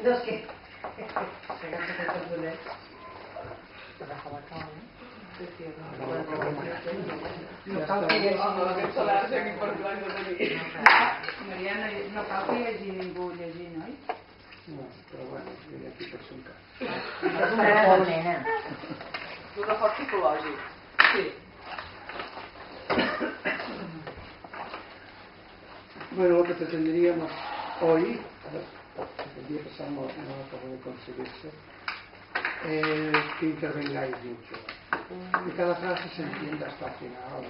Dos què? No cal que hi hagi... Mariana, no cal que hi hagi ningú llegint, oi? No, però bueno, vinc aquí per son cas. Un reforç psicològic. Sí. Bueno, lo que pretenderíamos hoy, pretendía que no acabo de conseguirse, que intervengáis mucho, que cada frase se entienda hasta el final.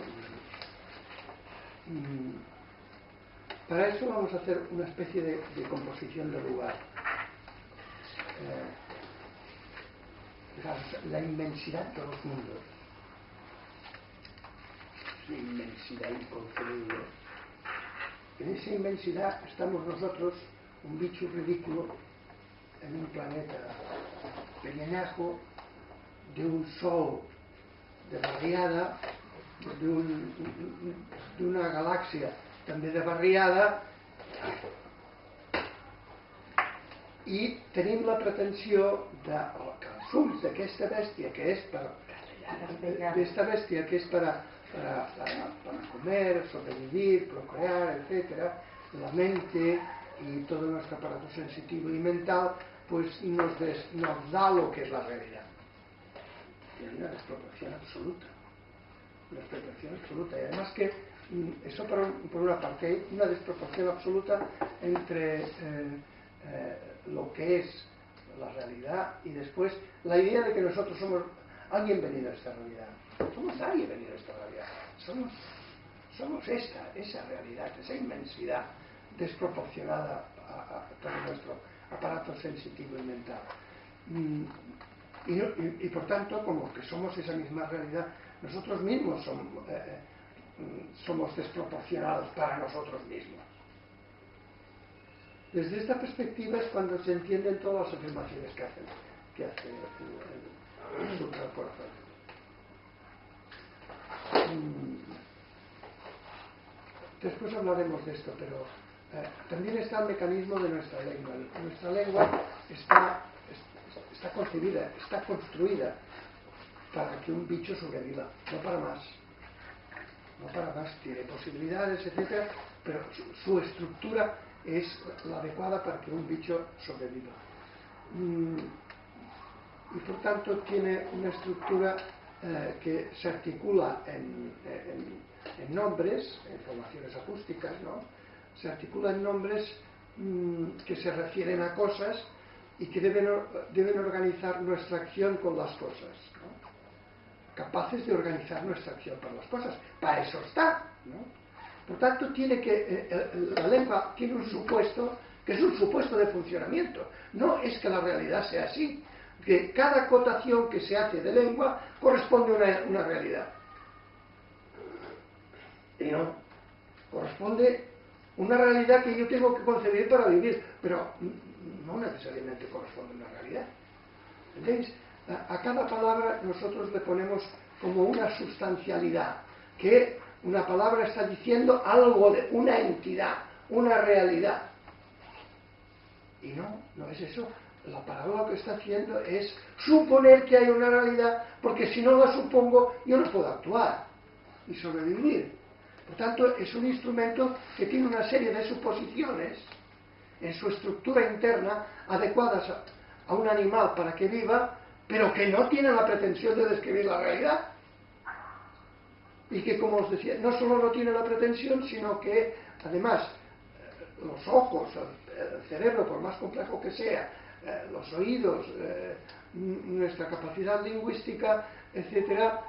Para eso vamos a hacer una especie de composición de lugar. Fijaos, la inmensidad de los mundos, es una inmensidad inconcebible. En esa inmensidad estamos nosotros, un bicho ridículo, en un planeta pequeñajo, de un sol de barriada, de una galaxia també de barriada, i tenim la pretensió que els ulls d'aquesta bèstia que és per comer, sobrevivir, procrear, etc., la mente y todo nuestro aparato sensitivo y mental, pues nos da lo que es la realidad. Y hay una desproporción absoluta. Una desproporción absoluta. Y además que eso por una parte hay una desproporción absoluta entre lo que es la realidad y después la idea de que nosotros somos alguien venido a esta realidad. Somos nadie venido a esta realidad. Somos esa realidad, esa inmensidad desproporcionada a todo nuestro aparato sensitivo y mental. Y por tanto, como que somos esa misma realidad, nosotros mismos somos desproporcionados para nosotros mismos. Desde esta perspectiva es cuando se entienden todas las afirmaciones que hace el Sutra del Corazón. Después hablaremos de esto, pero también está el mecanismo de nuestra lengua. Nuestra lengua está concebida, está construida para que un bicho sobreviva, no para más. No para más, tiene posibilidades, etc., pero su estructura es la adecuada para que un bicho sobreviva. Y por tanto tiene una estructura que se articula en nombres, en formaciones acústicas, ¿no? Se articula en nombres que se refieren a cosas y que deben organizar nuestra acción con las cosas, ¿no? Capaces de organizar nuestra acción con las cosas. Para eso está, ¿no? Por tanto, la lengua tiene un supuesto que es un supuesto de funcionamiento. No es que la realidad sea así, que cada acotación que se hace de lengua corresponde a una realidad. Y no, corresponde a una realidad que yo tengo que concebir para vivir, pero no necesariamente corresponde a una realidad. ¿Entendéis? A cada palabra nosotros le ponemos como una sustancialidad, que una palabra está diciendo algo de una entidad, una realidad. Y no es eso. La palabra lo que está haciendo es suponer que hay una realidad, porque si no la supongo, yo no puedo actuar y sobrevivir. Por tanto, es un instrumento que tiene una serie de suposiciones en su estructura interna adecuadas a un animal para que viva, pero que no tiene la pretensión de describir la realidad. Y que, como os decía, no solo no tiene la pretensión, sino que, además, los ojos, el cerebro, por más complejo que sea, los oídos, nuestra capacidad lingüística, etcétera,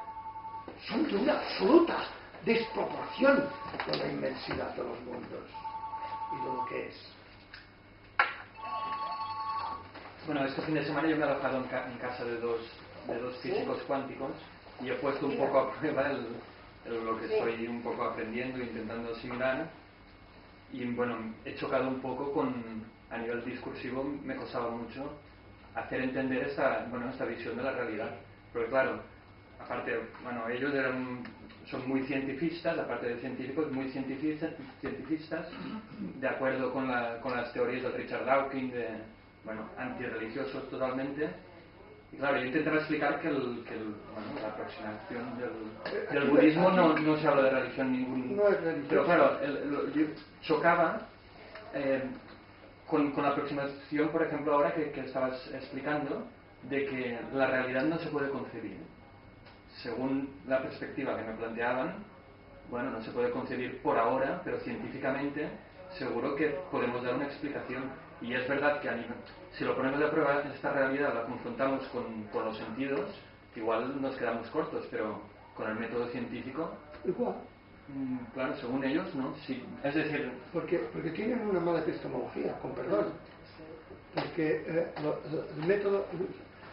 son de una absoluta desproporción con la inmensidad de los mundos y de lo que es. Bueno, este fin de semana yo me he alojado en casa de dos físicos cuánticos y he puesto un poco a prueba lo que estoy un poco aprendiendo e intentando asimilar, y bueno, he chocado un poco a nivel discursivo, me costaba mucho hacer entender esta visión de la realidad, porque claro, aparte, bueno, ellos son muy cientifistas, aparte de científicos, muy cientifistas, de acuerdo con las teorías de Richard Dawkins, bueno, antirreligiosos totalmente. Y claro, yo intentaba explicar que, bueno, la aproximación del budismo no se habla de religión ningún. No es religioso. Pero claro, yo chocaba con la aproximación, por ejemplo, ahora que estabas explicando, de que la realidad no se puede concebir. Según la perspectiva que me planteaban, bueno, no se puede concebir por ahora, pero científicamente seguro que podemos dar una explicación. Y es verdad que si lo ponemos a prueba, esta realidad la confrontamos con los sentidos, igual nos quedamos cortos, pero con el método científico, Igual. claro, según ellos, ¿no? Sí, es decir, Porque tienen una mala epistemología, con perdón. Porque el método,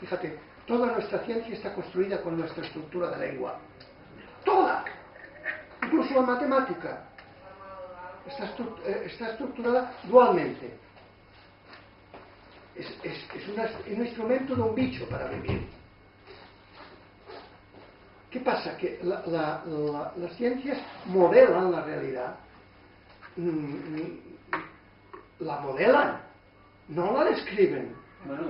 fíjate, toda nuestra ciencia está construida con nuestra estructura de lengua. ¡Toda! Incluso la matemática está estructurada dualmente. Es un instrumento de un bicho para vivir. ¿Qué pasa? Que las ciencias modelan la realidad. La modelan, no la describen. bueno,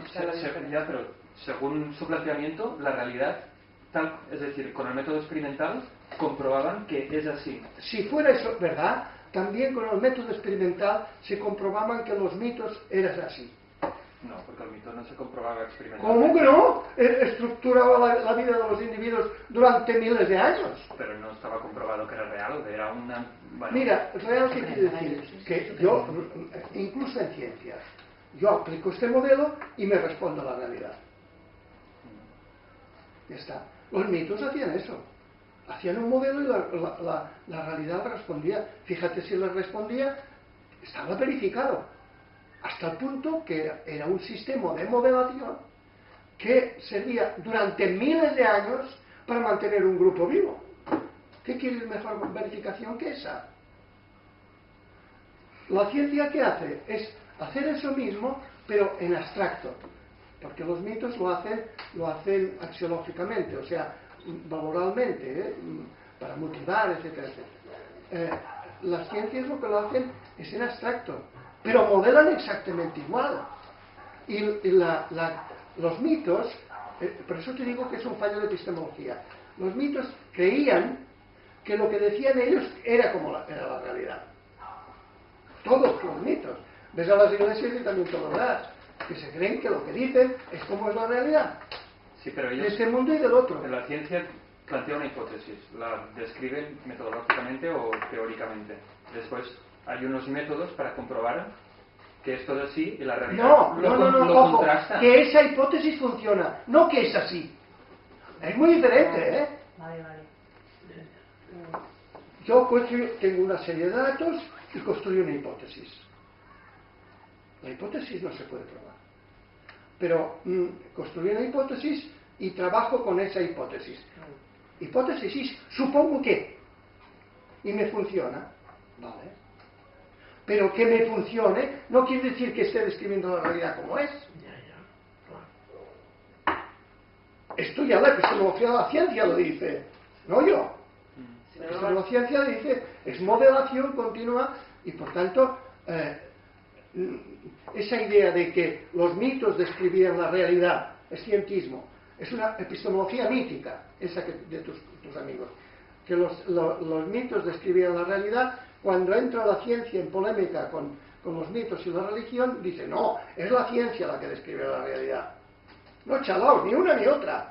ya, pero según su planteamiento, la realidad, es decir, con el método experimental, comprobaban que es así. Si fuera eso, ¿verdad? También con el método experimental se comprobaban que los mitos eran así. No, porque el mito no se comprobaba experimentalmente. ¿Cómo que no? Estructuraba la vida de los individuos durante miles de años. Pero no estaba comprobado que era real, era una... Bueno, Mira, real, ¿qué quiere decir? Que yo, incluso en ciencias, yo aplico este modelo y me respondo a la realidad. Ya está. Los mitos hacían eso. Hacían un modelo y la realidad respondía. Fíjate, si les respondía, estaba verificado. Hasta el punto que era un sistema de modelación que servía durante miles de años para mantener un grupo vivo. ¿Qué quieres mejor verificación que esa? La ciencia, ¿qué hace? Es hacer eso mismo, pero en abstracto. Porque los mitos lo hacen axiológicamente, o sea, valoralmente, para motivar, etcétera, etcétera. Las ciencias lo que lo hacen es en abstracto, pero modelan exactamente igual. Y los mitos, por eso te digo que es un fallo de epistemología, los mitos creían que lo que decían ellos era como era la realidad. Todos los mitos. Ves a las iglesias y también todos las que se creen que lo que dicen es como es la realidad. sí, pero ellos, De este mundo y del otro. en la ciencia plantea una hipótesis, la describen metodológicamente o teóricamente. Después hay unos métodos para comprobar que es todo así y la realidad lo ojo, contrasta. que esa hipótesis funciona, no que es así. Es muy diferente, ¿eh? Vale. Yo tengo una serie de datos y construyo una hipótesis. La hipótesis no se puede probar. Pero construyo una hipótesis y trabajo con esa hipótesis. Hipótesis, supongo que. Y me funciona. Vale. Pero que me funcione no quiere decir que esté describiendo la realidad como es. Esto ya la epistemología de la ciencia lo dice, no yo. La epistemología de la ciencia dice, es modelación continua y por tanto esa idea de que los mitos describían la realidad es cientismo, es una epistemología mítica, esa de tus amigos, que los mitos describían la realidad. Cuando entra la ciencia en polémica con los mitos y la religión, dice, no, es la ciencia la que describe la realidad. No, chalaos, ni una ni otra.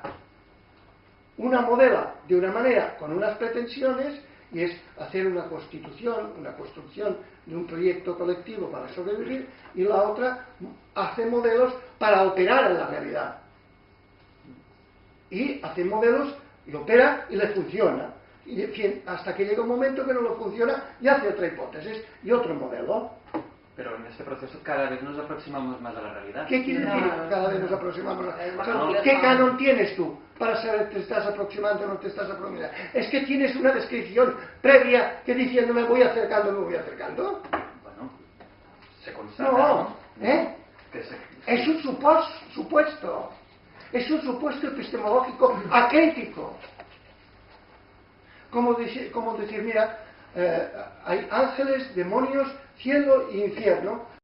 Una modela de una manera con unas pretensiones y es hacer una constitución, una construcción de un proyecto colectivo para sobrevivir, y la otra hace modelos para operar en la realidad. Y hace modelos y opera y le funciona. Y hasta que llega un momento que no lo funciona y hace otra hipótesis y otro modelo. Pero en este proceso cada vez nos aproximamos más a la realidad. ¿Qué quiere decir que cada vez nos aproximamos a la Es más realidad? complejo. ¿Qué canon tienes tú para saber si te estás aproximando o no te estás aproximando? Es que tienes una descripción previa que diciendo me voy acercando. Bueno, se constata, No, Que es un supuesto. Es un supuesto epistemológico acrítico. Como decir, mira, hay ángeles, demonios, cielo e infierno.